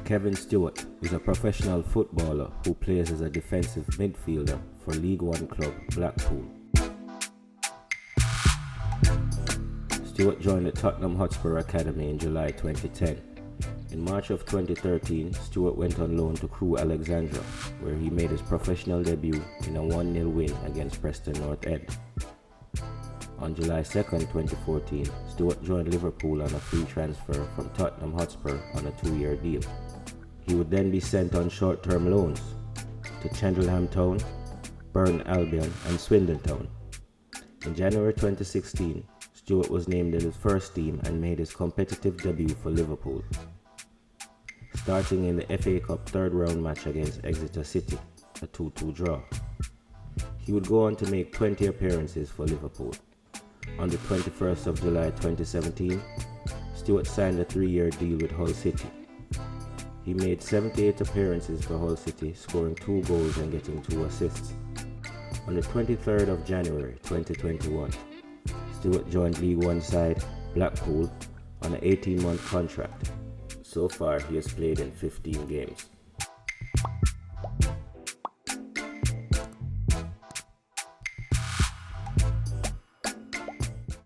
Kevin Stewart is a professional footballer who plays as a defensive midfielder for League One club Blackpool. Stewart joined the Tottenham Hotspur Academy in July 2010. In March of 2013, Stewart went on loan to Crewe Alexandra, where he made his professional debut in a 1-0 win against Preston North End. On July 2, 2014, Stewart joined Liverpool on a free transfer from Tottenham Hotspur on a 2-year deal. He would then be sent on short-term loans to Cheltenham Town, Burton Albion and Swindon Town. In January 2016, Stewart was named in his first team and made his competitive debut for Liverpool, starting in the FA Cup third round match against Exeter City, a 2-2 draw. He would go on to make 20 appearances for Liverpool. On the 21st of July 2017, Stewart signed a 3-year deal with Hull City. He made 78 appearances for Hull City, scoring 2 goals and getting 2 assists. On the 23rd of January 2021, Stewart joined League One side Blackpool on an 18-month contract. So far, he has played in 15 games.